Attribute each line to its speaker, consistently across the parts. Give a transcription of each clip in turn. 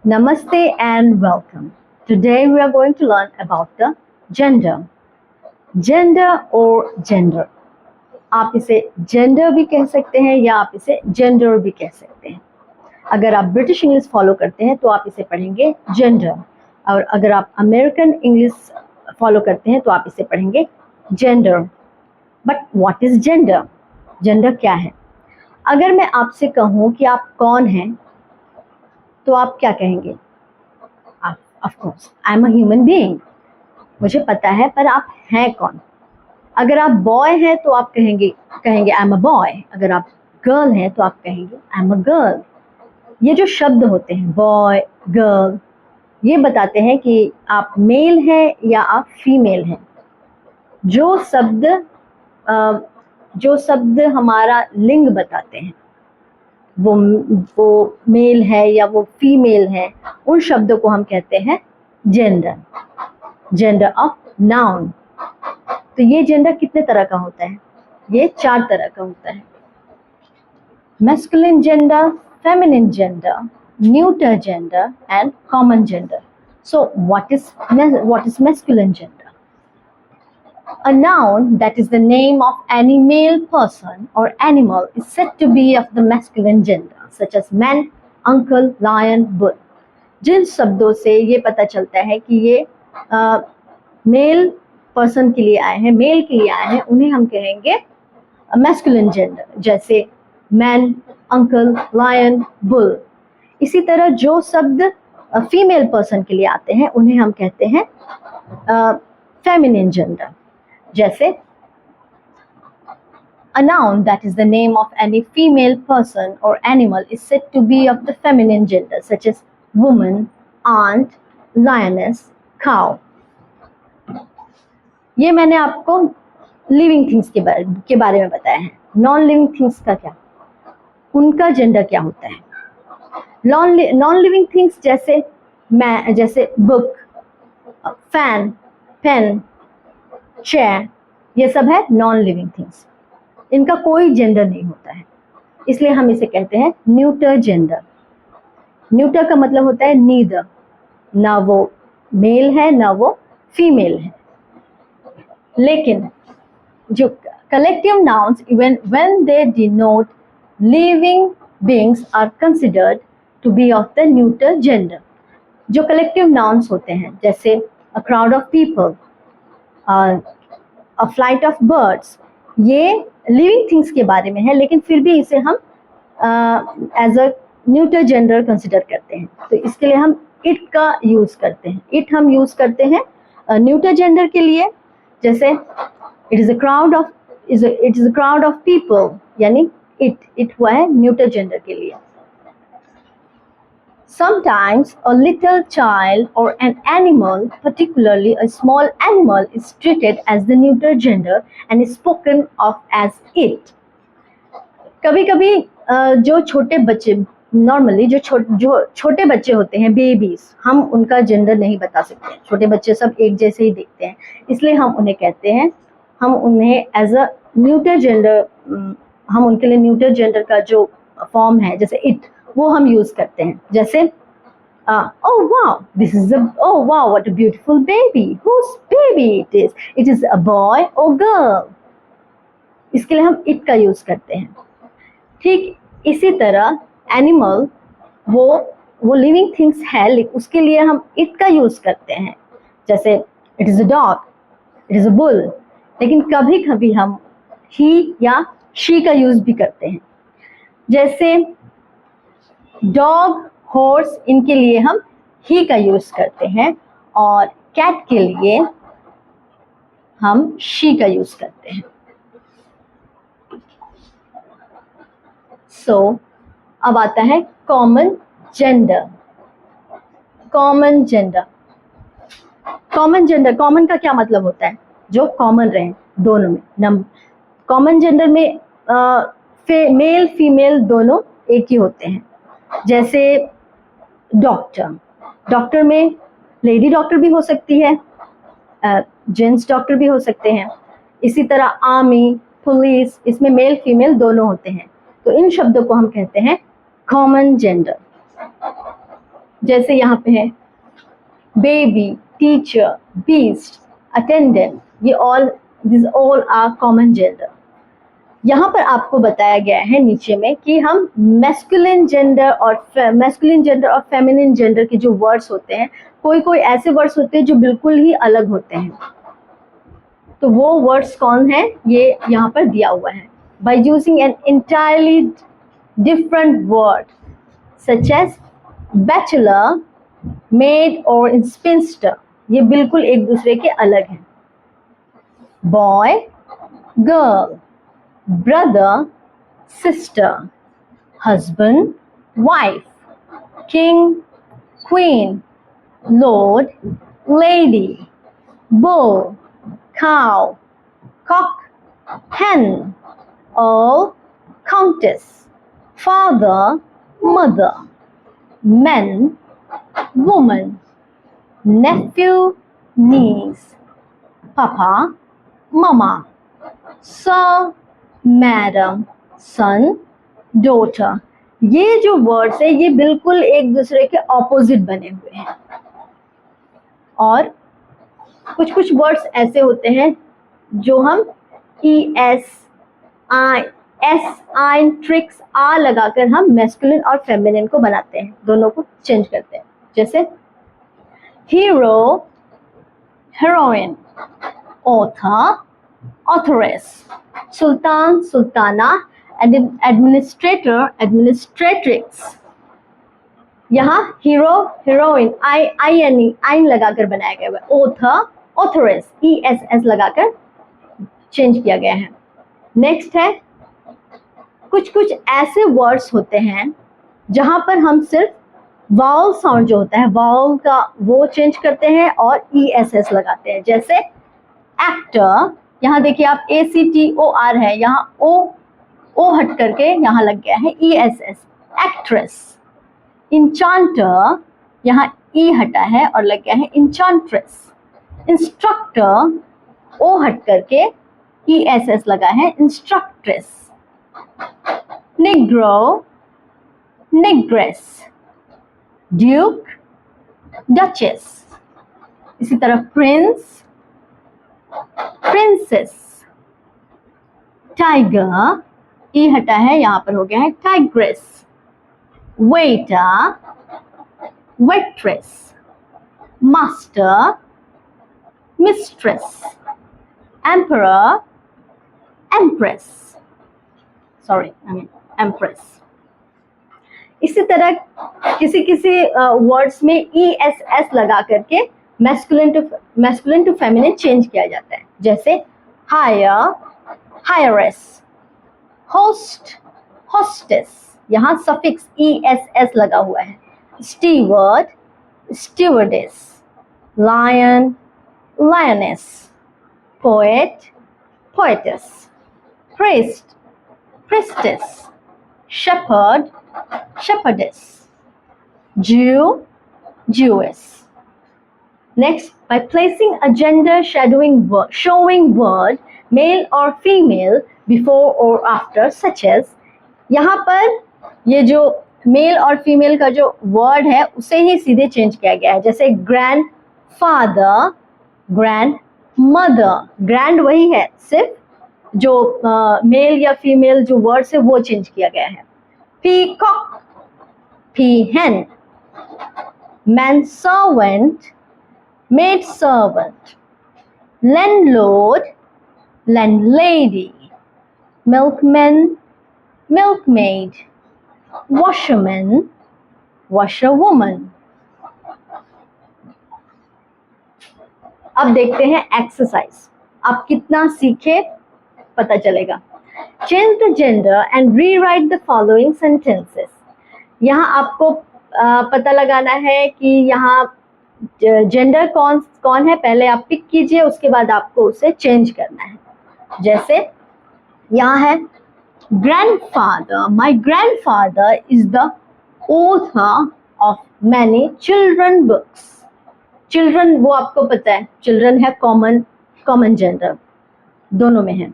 Speaker 1: Namaste and welcome. Today we are going to learn about the gender. Gender or gender. आप इसे gender भी कह सकते हैं या आप इसे जेंडर भी कह सकते हैं. अगर आप ब्रिटिश इंग्लिश फॉलो करते हैं तो आप इसे पढ़ेंगे जेंडर, और अगर आप अमेरिकन इंग्लिश फॉलो करते हैं तो आप इसे पढ़ेंगे gender. But what is gender? Gender क्या है? अगर मैं आपसे कहूँ कि आप कौन हैं तो आप क्या कहेंगे? Of course I am a human being. मुझे पता है, पर आप हैं कौन? अगर आप बॉय हैं तो आप कहेंगे आई एम अ बॉय. अगर आप गर्ल हैं तो आप कहेंगे आई एम अ गर्ल. ये जो शब्द होते हैं बॉय, गर्ल, ये बताते हैं कि आप मेल हैं या आप फीमेल हैं. जो शब्द हमारा लिंग बताते हैं, वो मेल है या वो फीमेल है, उन शब्दों को हम कहते हैं जेंडर. Gender of noun. तो ये जेंडर कितने तरह का होता है? ये 4 तरह का होता है. Masculine gender, feminine gender, neuter gender and common gender. So what is masculine gender? A noun that is the name of any male person or animal is said to be of the masculine gender, such as man, uncle, lion, bull. जिन शब्दों से ये पता चलता है कि ये male person के लिए आए हैं, मेल के लिए आए हैं, उन्हें हम कहेंगे मैस्कुलिन जेंडर, जैसे मैन, अंकल, लायन, बुल. इसी तरह जो शब्द फीमेल पर्सन के लिए आते हैं उन्हें हम कहते हैं फेमिनिन जेंडर. जैसे a noun that is the name of any female person or animal is said to be of the feminine gender, such as woman, aunt, lioness, cow. ये मैंने आपको लिविंग थिंग्स के बारे में बताया है. नॉन लिविंग थिंग्स का क्या? उनका जेंडर क्या होता है? नॉन लिविंग थिंग्स जैसे बुक, फैन, पेन, चेयर, ये सब है नॉन लिविंग थिंग्स. इनका कोई जेंडर नहीं होता है, इसलिए हम इसे कहते हैं न्यूटर जेंडर. न्यूटर का मतलब होता है नीदर. ना वो मेल है ना वो फीमेल है. लेकिन जो collective nouns, even when they denote living beings, are considered to be of the neuter gender. जो कलेक्टिव नाउन्स होते हैं, जैसे a crowd of people, a flight of birds, ये लिविंग थिंग्स के बारे में है, लेकिन फिर भी इसे हम as a neuter gender consider करते हैं. तो इसके लिए हम इट का यूज करते हैं. इट हम यूज करते हैं न्यूटर जेंडर के लिए. जैसे it is a crowd of people, यानी इट हुआ है न्यूटर जेंडर के लिए. Sometimes a little child or an animal, particularly a small animal, is treated as the neuter gender and is spoken of as it. कभी-कभी जो छोटे बच्चे, normally जो छोटे बच्चे होते हैं, बेबीज, हम उनका जेंडर नहीं बता सकते. छोटे बच्चे सब एक जैसे ही दिखते हैं, इसलिए हम उन्हें एज अ न्यूटर जेंडर, हम उनके लिए न्यूटर जेंडर का जो फॉर्म है, जैसे इट, वो हम यूज करते हैं. जैसे oh wow, what a beautiful baby. Whose baby it is? It is a boy or girl. इसके लिए हम it का यूज करते हैं. ठीक इसी तरह एनिमल, वो लिविंग थिंग्स है, लेकिन उसके लिए हम it का यूज करते हैं. जैसे it is a dog, it is a bull. लेकिन कभी कभी हम he या she का यूज भी करते हैं. जैसे डॉग, हॉर्स, इनके लिए हम ही का यूज करते हैं, और कैट के लिए हम शी का यूज करते हैं. सो अब आता है common gender. Common gender common का क्या मतलब होता है? जो कॉमन रहे दोनों में. कॉमन जेंडर में मेल फीमेल दोनों एक ही होते हैं. जैसे डॉक्टर में लेडी डॉक्टर भी हो सकती है, जेंट्स डॉक्टर भी हो सकते हैं. इसी तरह आर्मी, पुलिस, इसमें मेल फीमेल दोनों होते हैं. तो इन शब्दों को हम कहते हैं कॉमन जेंडर. जैसे यहाँ पे है बेबी, टीचर, बीस्ट, अटेंडेंट, ये this all are common gender. यहाँ पर आपको बताया गया है नीचे में कि हम मैस्कुलिन जेंडर और फेमिनिन जेंडर के जो वर्ड्स होते हैं, कोई कोई ऐसे वर्ड्स होते हैं जो बिल्कुल ही अलग होते हैं। तो वो वर्ड्स कौन है, ये यहाँ पर दिया हुआ है। By using an entirely different word such as bachelor, maid और स्पिंस्टर, ये बिल्कुल एक दूसरे के अलग हैं। Boy, girl, brother, sister, husband, wife, king, queen, lord, lady, bull, cow, cock, hen, earl, countess, father, mother, man, woman, nephew, niece, papa, mama, sir, madam, son, daughter. ये जो वर्ड्स है ये बिल्कुल एक दूसरे के ऑपोजिट बने हुए हैं। और कुछ कुछ वर्ड्स ऐसे होते हैं जो हम ट्रिक्स आ लगाकर हम मैस्कुलिन और फेमिनिन को बनाते हैं, दोनों को चेंज करते हैं। जैसे हीरो, हीरोइन, ऑथर, ऑथरेस, सुल्तान, सुल्ताना, एडमिनिस्ट्रेटर, एडमिनिस्ट्रेट्रिक्स। यहाँ हीरो, हीरोइन, आइन लगाकर बनाया गया है। ऑथर, ऑथरेस, ESS लगाकर चेंज किया गया है। नेक्स्ट है, कुछ कुछ ऐसे वर्ड्स होते हैं जहां पर हम सिर्फ वाउल साउंड जो होता है, वाउल का वो चेंज करते हैं और ESS लगाते हैं। जैसे एक्टर, यहाँ देखिए आप ACTOR है, यहाँ ओ हट करके यहाँ लग गया है ESS, एक्ट्रेस। इंचांटर, यहाँ E हटा है और लग गया है इंचांट्रेस। इंस्ट्रक्टर, ओ हट करके ESS लगा है, instructress. Negro, negress, duke, duchess. इसी तरह प्रिंस, प्रिंसेस। टाइगर, ई हटा है, यहां पर हो गया है tigress. Waiter, waitress. Master, mistress. Emperor, empress, empress. इसी तरह किसी किसी वर्ड्स में ESS लगा करके मैस्कुलिन टू फेमिनिन चेंज किया जाता है। जैसे हायर, हायरेस, होस्ट, होस्टेस, यहाँ सफिक्स ESS लगा हुआ है। Steward, stewardess. Lion, lioness. Poet, poetess. Priest, priestess. Shepherd, shepherdess. Jew, Jewess. Next, by placing a gender showing word male or female before or after, such as, यहाँ पर ये जो mail और female का जो वर्ड है उसे ही सीधे चेंज किया गया है। जैसे grand father, grand mother. Grand वही है, सिर्फ जो मेल या फीमेल जो वर्ड है वो चेंज किया गया है। Peacock, peahen. Manservant, maidservant. Landlord, landlady. Milkman, milkmaid. Washerman, washerwoman. अब देखते हैं एक्सरसाइज, आप कितना सीखे पता चलेगा। Change the gender and rewrite the following sentences. यहाँ आपको पता लगाना है कि यहाँ जेंडर कौन है, पहले आप पिक कीजिए, उसके बाद आपको उसे चेंज करना है। जैसे यहाँ है grandfather, my grandfather is the author of many children books. Children वो आपको पता है, चिल्ड्रन है कॉमन जेंडर, दोनों में है।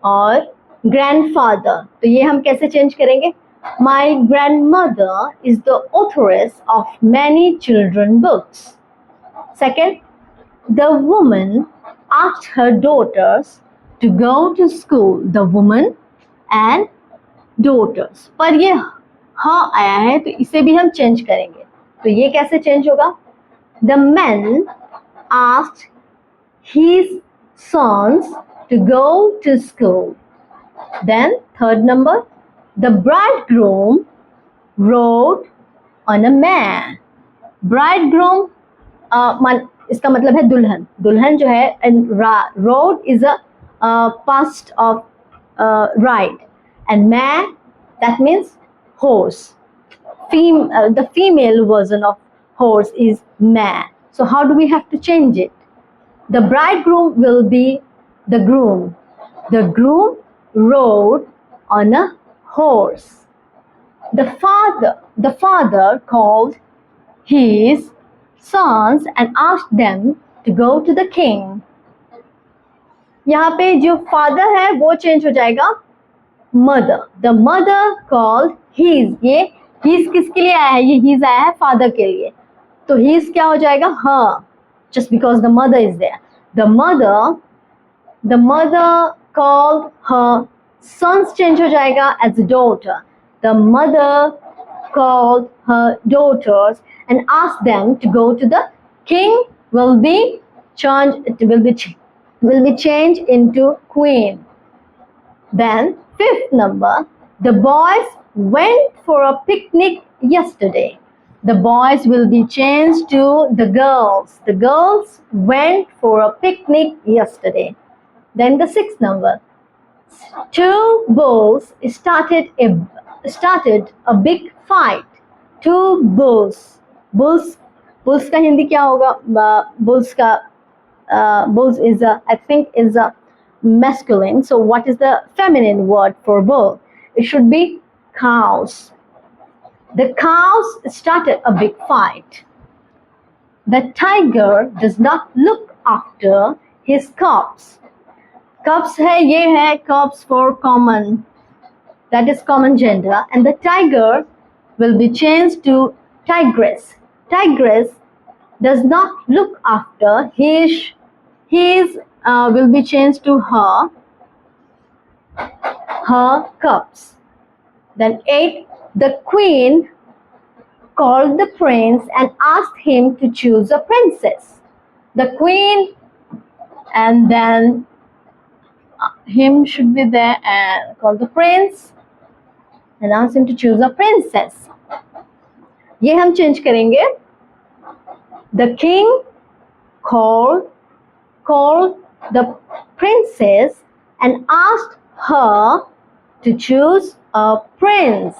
Speaker 1: और ग्रैंडफादर, तो ये हम कैसे चेंज करेंगे, My grandmother is the authoress of many children books. Second, the woman asked her daughters to go to school. The woman and daughters. पर ये हाँ आया है तो इसे भी हम चेंज करेंगे. तो ये कैसे चेंज होगा? The men asked his sons to go to school. Then third number, the bridegroom rode on a mare. Bridegroom इसका मतलब है दुल्हन. दुल्हन जो है and rode is a past of ride and mare that means horse. The female version of horse is mare. So how do we have to change it? The bridegroom will be the groom. The groom rode on a horse. The father called his sons and asked them to go to the king. यहाँ पे जो father है वो change हो जाएगा mother. The mother called his. ये his किसके लिए आया है? ये his आया है father के लिए. तो his क्या हो जाएगा? her. Just because the mother is there. The mother called her sons change हो जाएगा as a daughter. The mother called her daughters and asked them to go to the king. Will be changed into queen. Then fifth number, the boys went for a picnic yesterday. The boys will be changed to the girls. The girls went for a picnic yesterday. Then the sixth number, two bulls started a big fight. Two bulls. Bulls का हिंदी क्या होगा? Bulls is I think is a masculine. So what is the feminine word for bull? It should be cows. The cows started a big fight. The tiger does not look after his cubs. Cubs है ये है cubs for common. That is common gender. And the tiger will be changed to tigress. Tigress does not look after his will be changed to her cubs. Then 8, the queen called the prince and asked him to choose a princess. The queen and then him should be there and call the prince and ask him to choose a princess. ये हम change करेंगे. The king called the princess and asked her to choose a prince.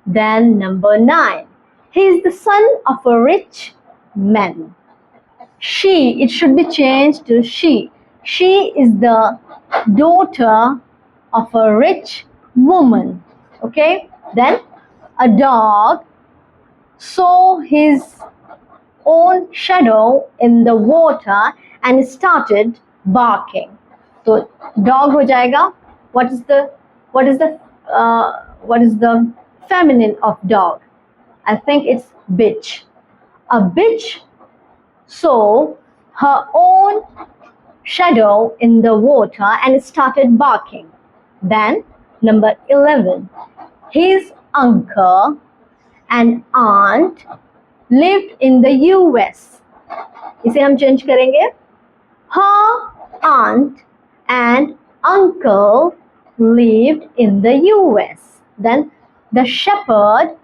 Speaker 1: Then number 9, he is the son of a rich man. She, it should be changed to she. She is the daughter of a rich woman. Okay. Then a dog saw his own shadow in the water and started barking. So dog हो जाएगा. What is the feminine of dog? I think it's bitch. A bitch saw her own shadow in the water and started barking. Then number 11, his uncle and aunt lived in the US. इसे हम change करेंगे. Her aunt and uncle lived in the US. Then the shepherd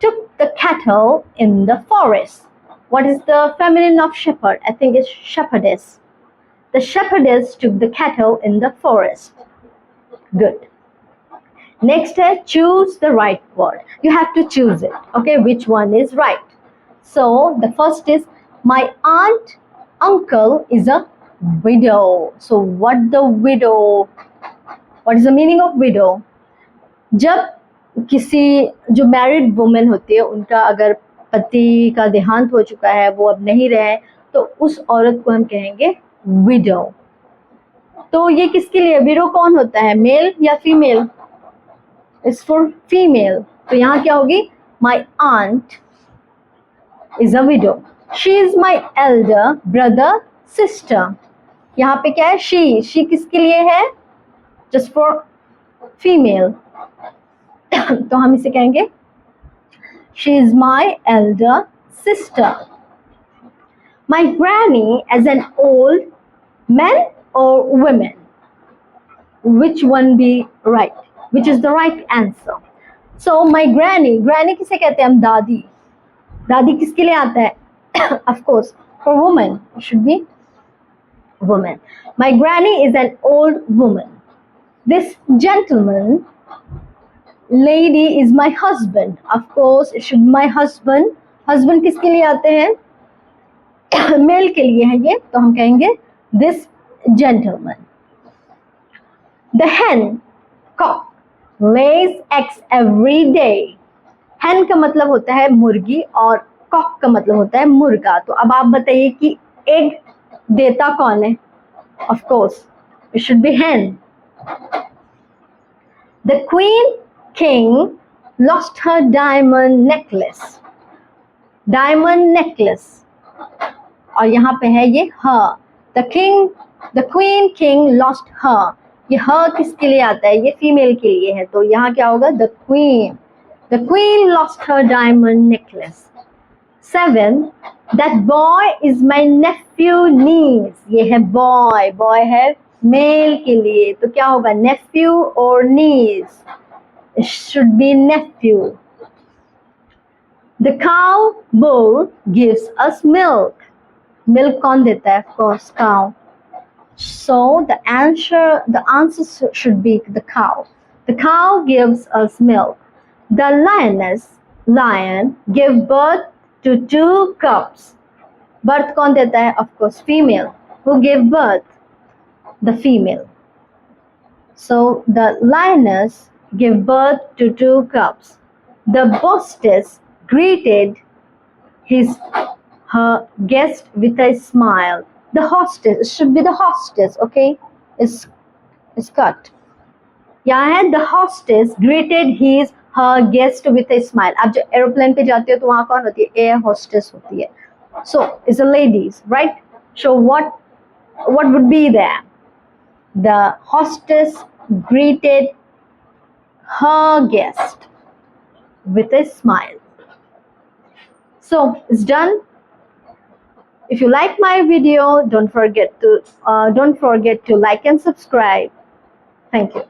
Speaker 1: took the cattle in the forest. What is the feminine of shepherd? I think it's shepherdess. The shepherdess took the cattle in the forest. Good. Next is choose the right word. You have to choose it. Okay, which one is right? So the first is my aunt uncle is a widow. So what is the meaning of widow? जब किसी जो married women होती है उनका अगर पति का देहांत हो चुका है, वो अब नहीं रहे, तो उस औरत को हम कहेंगे विडो. तो ये किसके लिए? विडो कौन होता है, मेल या फीमेल? is for female. तो यहाँ क्या होगी? My aunt is a widow. She is my elder brother sister. यहाँ पे क्या है? She किसके लिए है? Just for female. तो हम इसे कहेंगे she is my elder sister. My granny is an old man or woman? Which one be right? Which is the right answer? So my granny किसे कहते हैं हम? दादी. दादी किसके लिए आता है? Of course for woman. It should be woman. My granny is an old woman. This gentleman lady is my husband. Of course it should be my husband. Husband किसके लिए आते हैं? मेल के लिए है ये, तो हम कहेंगे this gentleman. The hen cock lays eggs every day. hen का मतलब होता है मुर्गी और cock का मतलब होता है मुर्गा. तो अब आप बताइए कि egg देता कौन है? Of course it should be hen. The queen king lost her diamond necklace. Diamond necklace. और यहाँ पे है ये her. The queen king lost her. ये her किसके लिए आता है? ये फीमेल के लिए है, तो यहाँ क्या होगा? The queen lost her diamond necklace. 7. That boy is my nephew niece. ये है boy है मेल के लिए, तो क्या होगा? nephew or niece? It should be nephew. The cow bull gives us milk. Milk कौन देता है? Of course cow. So the answer should be the cow. The cow gives us milk. The lion gave birth to 2 cubs. Birth कौन देता है? Of course female. Who gave birth? The female. So the lioness gave birth to 2 cubs. The hostess greeted her guest with a smile. The hostess, it should be the hostess, okay? It's cut. यहाँ है the hostess greeted her guest with a smile. आप जब aeroplane पे जाते हो तो वहाँ कौन होती है? Air hostess होती है. So it's the ladies, right? So what would be there? The hostess greeted her guest with a smile. So it's done. If you like my video, don't forget to like and subscribe. Thank you.